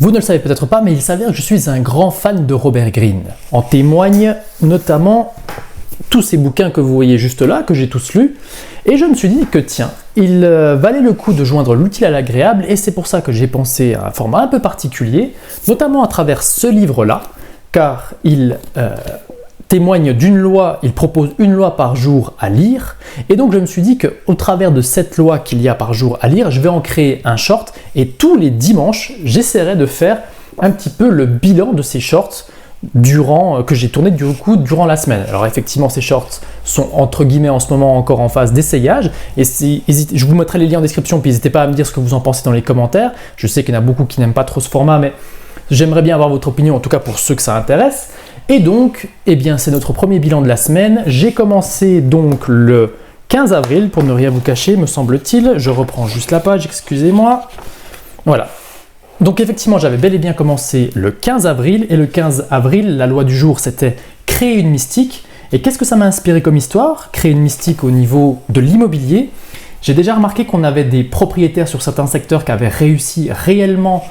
Vous ne le savez peut-être pas, mais il s'avère que je suis un grand fan de Robert Greene. En témoignent notamment tous ces bouquins que vous voyez juste là, que j'ai tous lus. Et je me suis dit que tiens, il valait le coup de joindre l'utile à l'agréable, et c'est pour ça que j'ai pensé à un format un peu particulier, notamment à travers ce livre-là, car il témoigne d'une loi, il propose une loi par jour à lire, et donc je me suis dit qu'au travers de cette loi qu'il y a par jour à lire, je vais en créer un short, et tous les dimanches, j'essaierai de faire un petit peu le bilan de ces shorts que j'ai tourné durant la semaine. Alors effectivement, ces shorts sont entre guillemets en ce moment encore en phase d'essayage, et je vous mettrai les liens en description, puis n'hésitez pas à me dire ce que vous en pensez dans les commentaires. Je sais qu'il y en a beaucoup qui n'aiment pas trop ce format, mais j'aimerais bien avoir votre opinion, en tout cas pour ceux que ça intéresse. Et donc, eh bien, c'est notre premier bilan de la semaine. J'ai commencé donc le 15 avril, pour ne rien vous cacher, me semble-t-il. Je reprends juste la page, excusez-moi. Voilà. Donc effectivement, j'avais bel et bien commencé le 15 avril, et le 15 avril, la loi du jour, c'était créer une mystique. Et qu'est-ce que ça m'a inspiré comme histoire? Créer une mystique au niveau de l'immobilier. J'ai déjà remarqué qu'on avait des propriétaires sur certains secteurs qui avaient réussi réellement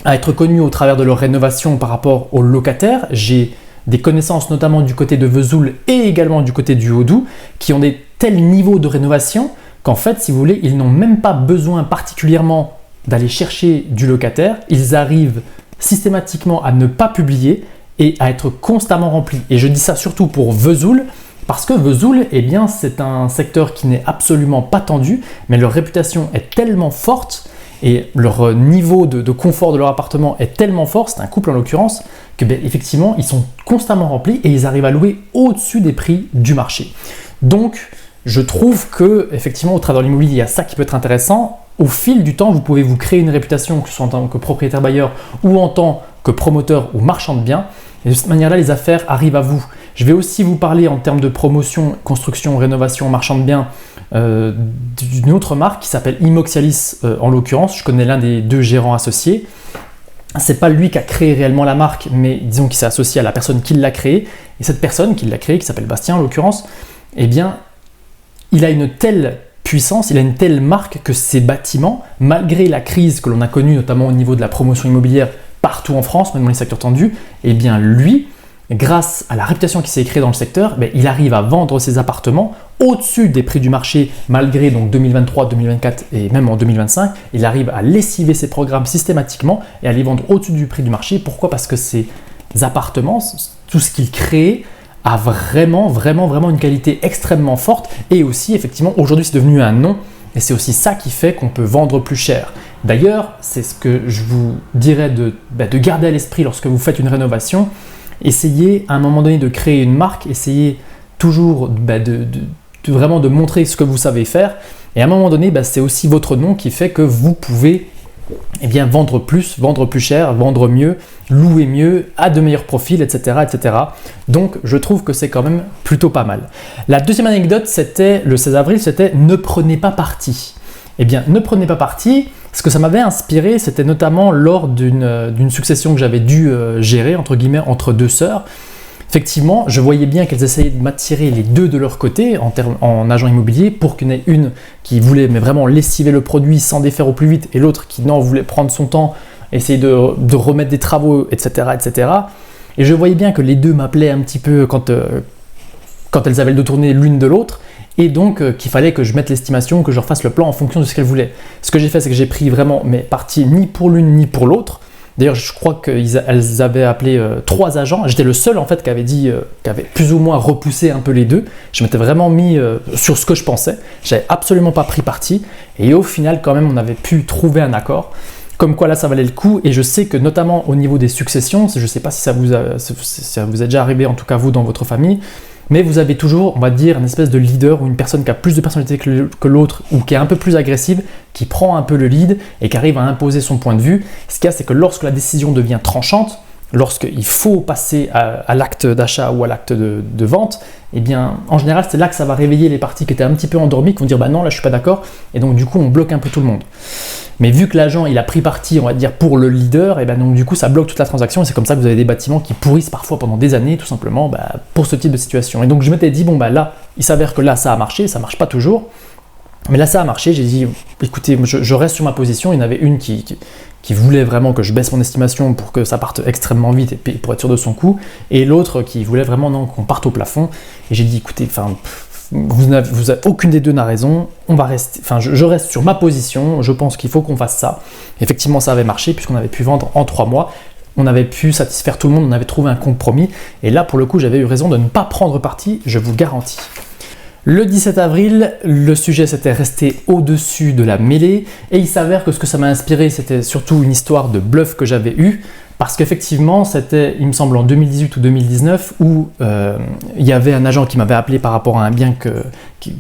à être connus au travers de leur rénovation par rapport aux locataires. J'ai des connaissances notamment du côté de Vesoul et également du côté du Haut-Doubs qui ont des tels niveaux de rénovation qu'en fait, si vous voulez, ils n'ont même pas besoin particulièrement d'aller chercher du locataire. Ils arrivent systématiquement à ne pas publier et à être constamment remplis. Et je dis ça surtout pour Vesoul, parce que Vesoul, eh bien, c'est un secteur qui n'est absolument pas tendu, mais leur réputation est tellement forte et leur niveau de confort de leur appartement est tellement fort, c'est un couple en l'occurrence, que effectivement, ils sont constamment remplis et ils arrivent à louer au-dessus des prix du marché. Donc, je trouve que effectivement, au travers de l'immobilier, il y a ça qui peut être intéressant. Au fil du temps, vous pouvez vous créer une réputation, que ce soit en tant que propriétaire bailleur ou en tant que promoteur ou marchand de biens. Et de cette manière-là, les affaires arrivent à vous. Je vais aussi vous parler en termes de promotion, construction, rénovation, marchand de biens d'une autre marque qui s'appelle Imoxialis en l'occurrence. Je connais l'un des deux gérants associés. C'est pas lui qui a créé réellement la marque, mais disons qu'il s'est associé à la personne qui l'a créée. Et cette personne qui l'a créée, qui s'appelle Bastien en l'occurrence, eh bien, il a une telle puissance, il a une telle marque que ces bâtiments, malgré la crise que l'on a connue notamment au niveau de la promotion immobilière partout en France, même dans les secteurs tendus, eh bien lui, grâce à la réputation qui s'est créée dans le secteur, il arrive à vendre ses appartements au-dessus des prix du marché, malgré donc 2023, 2024 et même en 2025. Il arrive à lessiver ses programmes systématiquement et à les vendre au-dessus du prix du marché. Pourquoi? Parce que ces appartements, tout ce qu'il crée, a vraiment une qualité extrêmement forte, et aussi effectivement aujourd'hui c'est devenu un nom, et c'est aussi ça qui fait qu'on peut vendre plus cher. D'ailleurs, c'est ce que je vous dirais de garder à l'esprit lorsque vous faites une rénovation. Essayez à un moment donné de créer une marque, essayez toujours vraiment de montrer ce que vous savez faire, et à un moment donné c'est aussi votre nom qui fait que vous pouvez vendre plus cher, vendre mieux, louer mieux, à de meilleurs profils, etc., etc. Donc, je trouve que c'est quand même plutôt pas mal. La deuxième anecdote, c'était le 16 avril, c'était « Ne prenez pas parti ». Eh bien, ne prenez pas parti. Ce que ça m'avait inspiré, c'était notamment lors d'une succession que j'avais dû gérer, entre guillemets, entre deux sœurs. Effectivement, je voyais bien qu'elles essayaient de m'attirer les deux de leur côté en agent immobilier, pour qu'il y en ait une qui voulait vraiment lessiver le produit, s'en défaire au plus vite, et l'autre qui voulait prendre son temps, essayer de remettre des travaux, etc., etc. Et je voyais bien que les deux m'appelaient un petit peu quand elles avaient le dos tourné l'une de l'autre, et donc qu'il fallait que je mette l'estimation, que je refasse le plan en fonction de ce qu'elles voulaient. Ce que j'ai fait, c'est que j'ai pris vraiment mes parties ni pour l'une ni pour l'autre. D'ailleurs, je crois qu'elles avaient appelé 3 agents. J'étais le seul en fait qui avait plus ou moins repoussé un peu les deux. Je m'étais vraiment mis sur ce que je pensais. J'avais absolument pas pris parti. Et au final, quand même, on avait pu trouver un accord. Comme quoi là, ça valait le coup. Et je sais que notamment au niveau des successions, je ne sais pas si ça vous est déjà arrivé, en tout cas vous dans votre famille, mais vous avez toujours, on va dire, une espèce de leader ou une personne qui a plus de personnalité que l'autre, ou qui est un peu plus agressive, qui prend un peu le lead et qui arrive à imposer son point de vue. Ce qu'il y a, c'est que lorsque la décision devient tranchante, lorsqu'il faut passer à l'acte d'achat ou à l'acte de vente, eh bien, en général, c'est là que ça va réveiller les parties qui étaient un petit peu endormies, qui vont dire « bah non, là je suis pas d'accord », et donc du coup, on bloque un peu tout le monde. Mais vu que l'agent, il a pris parti, on va dire, pour le leader, et ben donc du coup, ça bloque toute la transaction, et c'est comme ça que vous avez des bâtiments qui pourrissent parfois pendant des années, tout simplement, pour ce type de situation. Et donc, je m'étais dit, bon, là, il s'avère que là, ça a marché, ça marche pas toujours, mais là, ça a marché, j'ai dit, écoutez, je reste sur ma position. Il y en avait une qui qui voulait vraiment que je baisse mon estimation pour que ça parte extrêmement vite et puis pour être sûr de son coup, et l'autre qui voulait vraiment non, qu'on parte au plafond. Et j'ai dit écoutez, aucune des deux n'a raison, on va rester, je reste sur ma position, je pense qu'il faut qu'on fasse ça. Effectivement, ça avait marché puisqu'on avait pu vendre en 3 mois. On avait pu satisfaire tout le monde, on avait trouvé un compromis. Et là, pour le coup, j'avais eu raison de ne pas prendre parti, je vous le garantis. Le 17 avril, le sujet s'était resté au-dessus de la mêlée. Et il s'avère que ce que ça m'a inspiré, c'était surtout une histoire de bluff que j'avais eue. Parce qu'effectivement, c'était, il me semble, en 2018 ou 2019, où il y avait un agent qui m'avait appelé par rapport à un bien qui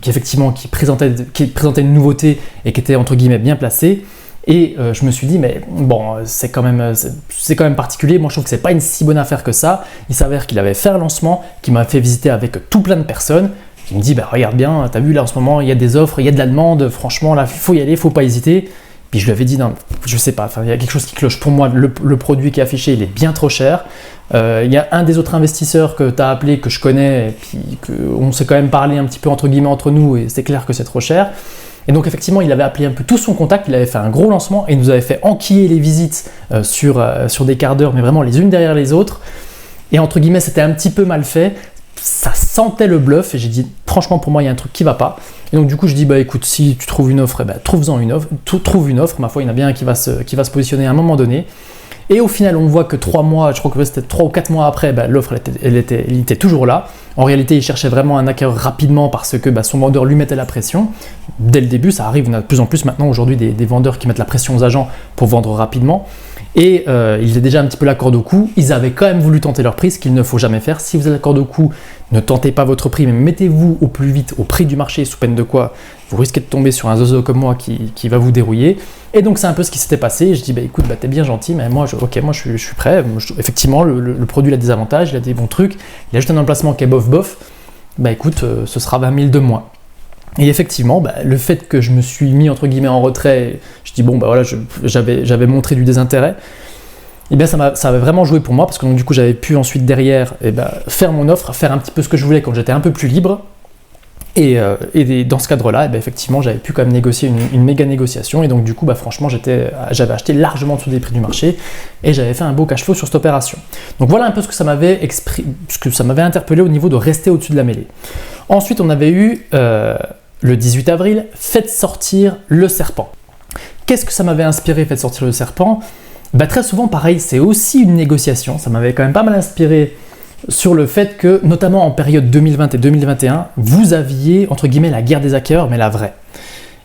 présentait une nouveauté et qui était entre guillemets bien placé. Et je me suis dit, mais bon, c'est quand même particulier. Moi, je trouve que c'est pas une si bonne affaire que ça. Il s'avère qu'il avait fait un lancement, qu'il m'a fait visiter avec tout plein de personnes. Il me dit, bah, regarde bien, t'as vu là en ce moment, il y a des offres, il y a de la demande. Franchement, là, il faut y aller, il faut pas hésiter. Puis je lui avais dit, non, je sais pas, il y a quelque chose qui cloche. Pour moi, le produit qui est affiché, il est bien trop cher. Il y a un des autres investisseurs que tu as appelé, que je connais, et puis qu'on s'est quand même parlé un petit peu entre guillemets entre nous, et c'est clair que c'est trop cher. Et donc effectivement, il avait appelé un peu tout son contact, il avait fait un gros lancement et il nous avait fait enquiller les visites sur des quarts d'heure, mais vraiment les unes derrière les autres. Et entre guillemets, c'était un petit peu mal fait, ça sentait le bluff et j'ai dit franchement pour moi il y a un truc qui va pas. Et donc du coup je dis bah écoute, si tu trouves une offre, trouve-en une offre, trouve une offre, ma foi il y en a bien un qui va se positionner à un moment donné. Et au final, on voit que 3 mois, je crois que c'était 3 ou 4 mois après, l'offre elle était toujours là. En réalité, il cherchait vraiment un acquéreur rapidement parce que son vendeur lui mettait la pression. Dès le début, ça arrive, on a de plus en plus maintenant aujourd'hui des vendeurs qui mettent la pression aux agents pour vendre rapidement. Et ils étaient déjà un petit peu la corde au cou. Ils avaient quand même voulu tenter leur prix, ce qu'il ne faut jamais faire. Si vous êtes la corde au cou, ne tentez pas votre prix, mais mettez-vous au plus vite au prix du marché, sous peine de quoi vous risquez de tomber sur un zozo comme moi qui va vous dérouiller. Et donc c'est un peu ce qui s'était passé. Je dis bah écoute, t'es bien gentil, mais moi je suis prêt. Effectivement, le produit il a des avantages, il a des bons trucs, il a juste un emplacement qui est bof. Bah écoute, ce sera 20 000 de moins. Et effectivement, le fait que je me suis mis entre guillemets en retrait, je dis bon voilà, j'avais montré du désintérêt. Et bien ça avait vraiment joué pour moi parce que donc, du coup j'avais pu ensuite derrière faire mon offre, faire un petit peu ce que je voulais quand j'étais un peu plus libre. Et dans ce cadre-là, effectivement, j'avais pu quand même négocier une méga négociation. Et donc, du coup, franchement, j'avais acheté largement en dessous des prix du marché et j'avais fait un beau cash flow sur cette opération. Donc, voilà un peu ce que ça m'avait interpellé au niveau de rester au-dessus de la mêlée. Ensuite, on avait eu le 18 avril, faites sortir le serpent. Qu'est-ce que ça m'avait inspiré, faites sortir le serpent ? Très souvent, pareil, c'est aussi une négociation. Ça m'avait quand même pas mal inspiré sur le fait que, notamment en période 2020 et 2021, vous aviez, entre guillemets, la guerre des hackers, mais la vraie.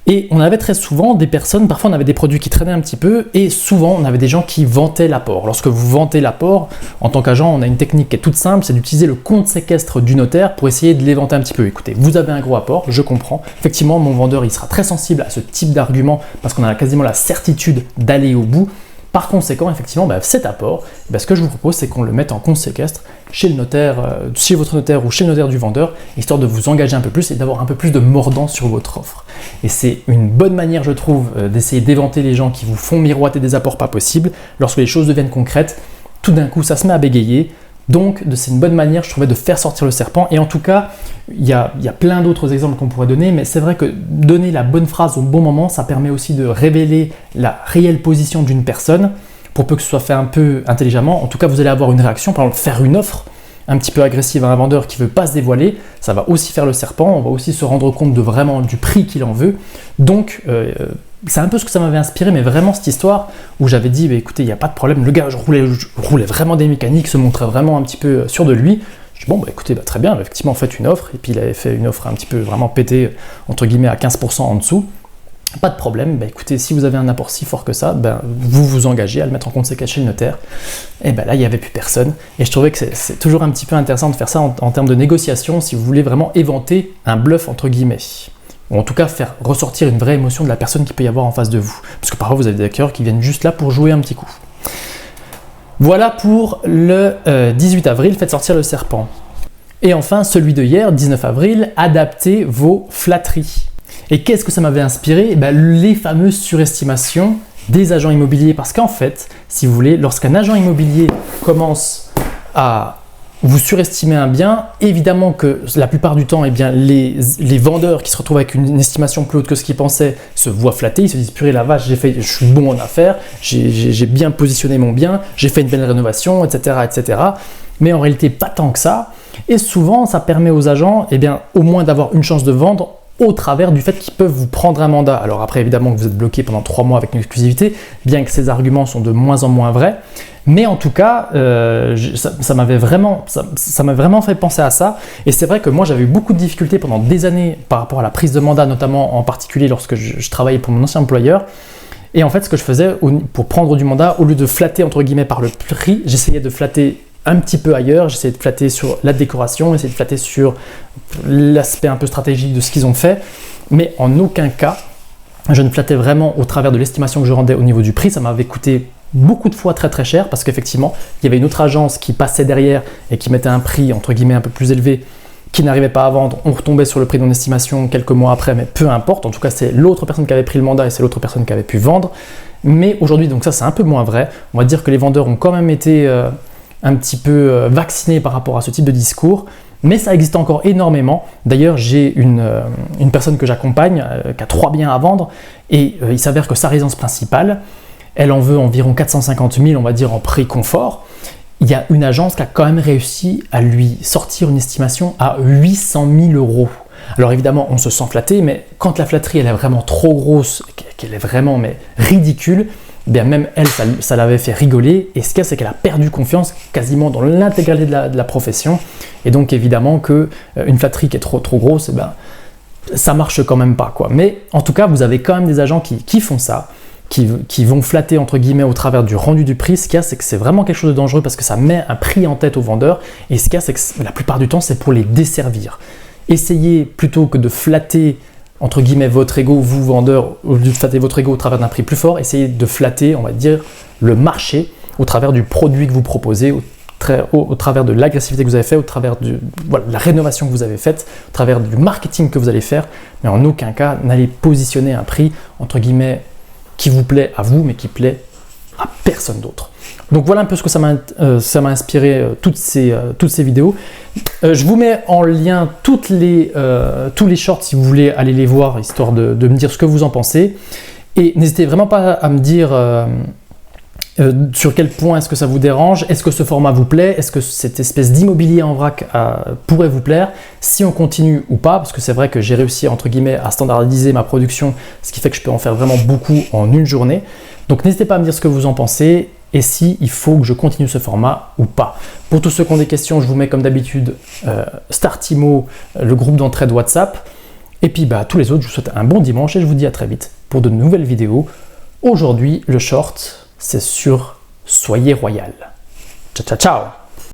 Et on avait très souvent des personnes, parfois on avait des produits qui traînaient un petit peu, et souvent on avait des gens qui vantaient l'apport. Lorsque vous vantez l'apport, en tant qu'agent, on a une technique qui est toute simple, c'est d'utiliser le compte séquestre du notaire pour essayer de l'éventer un petit peu. Écoutez, vous avez un gros apport, je comprends. Effectivement, mon vendeur, il sera très sensible à ce type d'argument, parce qu'on a quasiment la certitude d'aller au bout. Par conséquent, effectivement, cet apport, ce que je vous propose, c'est qu'on le mette en compte séquestre chez le notaire, chez votre notaire ou chez le notaire du vendeur, histoire de vous engager un peu plus et d'avoir un peu plus de mordant sur votre offre. Et c'est une bonne manière, je trouve, d'essayer d'éventer les gens qui vous font miroiter des apports pas possibles. Lorsque les choses deviennent concrètes, tout d'un coup, ça se met à bégayer. Donc, c'est une bonne manière, je trouvais, de faire sortir le serpent. Et en tout cas, il y a plein d'autres exemples qu'on pourrait donner, mais c'est vrai que donner la bonne phrase au bon moment, ça permet aussi de révéler la réelle position d'une personne, pour peu que ce soit fait un peu intelligemment. En tout cas, vous allez avoir une réaction, par exemple, faire une offre un petit peu agressive à un vendeur qui ne veut pas se dévoiler, ça va aussi faire le serpent, on va aussi se rendre compte du prix qu'il en veut. Donc, c'est un peu ce que ça m'avait inspiré, mais vraiment cette histoire où j'avais dit, écoutez, il n'y a pas de problème, le gars, je roulais vraiment des mécaniques, se montrait vraiment un petit peu sûr de lui. Je dis, bon, écoutez, très bien, effectivement, faites une offre, et puis il avait fait une offre un petit peu vraiment pétée, entre guillemets, à 15% en dessous. Pas de problème, écoutez, si vous avez un apport si fort que ça, vous vous engagez à le mettre en compte séquestre chez le notaire. Et là, il n'y avait plus personne. Et je trouvais que c'est toujours un petit peu intéressant de faire ça en termes de négociation, si vous voulez vraiment éventer un bluff, entre guillemets. Ou en tout cas, faire ressortir une vraie émotion de la personne qui peut y avoir en face de vous. Parce que parfois, vous avez des hackers qui viennent juste là pour jouer un petit coup. Voilà pour le 18 avril, faites sortir le serpent. Et enfin, celui de hier, 19 avril, adaptez vos flatteries. Et qu'est-ce que ça m'avait inspiré ? Les fameuses surestimations des agents immobiliers. Parce qu'en fait, si vous voulez, lorsqu'un agent immobilier commence à vous surestimez un bien, évidemment que la plupart du temps, eh bien, les vendeurs qui se retrouvent avec une estimation plus haute que ce qu'ils pensaient se voient flattés, ils se disent purée la vache, je suis bon en affaires, j'ai bien positionné mon bien, j'ai fait une belle rénovation, etc., etc. Mais en réalité, pas tant que ça. Et souvent, ça permet aux agents, eh bien, au moins d'avoir une chance de vendre au travers du fait qu'ils peuvent vous prendre un mandat. Alors après, évidemment, que vous êtes bloqué pendant 3 mois avec une exclusivité, bien que ces arguments sont de moins en moins vrais. Mais en tout cas, ça m'a vraiment fait penser à ça. Et c'est vrai que moi, j'avais eu beaucoup de difficultés pendant des années par rapport à la prise de mandat, notamment en particulier lorsque je travaillais pour mon ancien employeur. Et en fait, ce que je faisais pour prendre du mandat, au lieu de flatter entre guillemets par le prix, j'essayais de flatter un petit peu ailleurs, j'essayais de flatter sur la décoration, j'essayais de flatter sur l'aspect un peu stratégique de ce qu'ils ont fait. Mais en aucun cas, je ne flattais vraiment au travers de l'estimation que je rendais au niveau du prix. Ça m'avait coûté beaucoup de fois très très cher parce qu'effectivement, il y avait une autre agence qui passait derrière et qui mettait un prix entre guillemets un peu plus élevé qui n'arrivait pas à vendre. On retombait sur le prix de mon estimation quelques mois après, mais peu importe. En tout cas, c'est l'autre personne qui avait pris le mandat et c'est l'autre personne qui avait pu vendre. Mais aujourd'hui, donc ça c'est un peu moins vrai. On va dire que les vendeurs ont quand même été un petit peu vaccinés par rapport à ce type de discours. Mais ça existe encore énormément. D'ailleurs, j'ai une personne que j'accompagne qui a 3 biens à vendre et il s'avère que sa résidence principale, elle en veut environ 450 000, on va dire, en prix confort. Il y a une agence qui a quand même réussi à lui sortir une estimation à 800 000 euros. Alors évidemment, on se sent flatté, mais quand la flatterie elle est vraiment trop grosse, qu'elle est vraiment ridicule, bien même elle, ça l'avait fait rigoler. Et ce qu'il y a, c'est qu'elle a perdu confiance quasiment dans l'intégralité de la profession. Et donc évidemment qu'une flatterie qui est trop grosse, ça marche quand même pas, quoi. Mais en tout cas, vous avez quand même des agents qui font ça, qui vont flatter entre guillemets au travers du rendu du prix. Ce qu'il y a, c'est que c'est vraiment quelque chose de dangereux parce que ça met un prix en tête aux vendeurs. Et ce qu'il y a, c'est que la plupart du temps, c'est pour les desservir. Essayez plutôt que de flatter entre guillemets votre ego, vous vendeur, au lieu de flatter votre ego au travers d'un prix plus fort, essayez de flatter, on va dire, le marché au travers du produit que vous proposez, au travers de l'agressivité que vous avez fait, au travers de la rénovation que vous avez faite, au travers du marketing que vous allez faire. Mais en aucun cas, n'allez positionner un prix entre guillemets qui vous plaît à vous, mais qui plaît à personne d'autre. Donc voilà un peu ce que ça m'a inspiré, toutes ces vidéos. Je vous mets en lien tous les shorts si vous voulez aller les voir, histoire de me dire ce que vous en pensez. Et n'hésitez vraiment pas à me dire sur quel point est-ce que ça vous dérange, est-ce que ce format vous plaît, est-ce que cette espèce d'immobilier en vrac pourrait vous plaire, si on continue ou pas, parce que c'est vrai que j'ai réussi entre guillemets à standardiser ma production, ce qui fait que je peux en faire vraiment beaucoup en une journée. Donc n'hésitez pas à me dire ce que vous en pensez et si il faut que je continue ce format ou pas. Pour tous ceux qui ont des questions, je vous mets comme d'habitude Startimo, le groupe d'entraide WhatsApp. Et puis tous les autres, je vous souhaite un bon dimanche et je vous dis à très vite pour de nouvelles vidéos. Aujourd'hui, le short, c'est sur Soyez Royal. Ciao, ciao, ciao!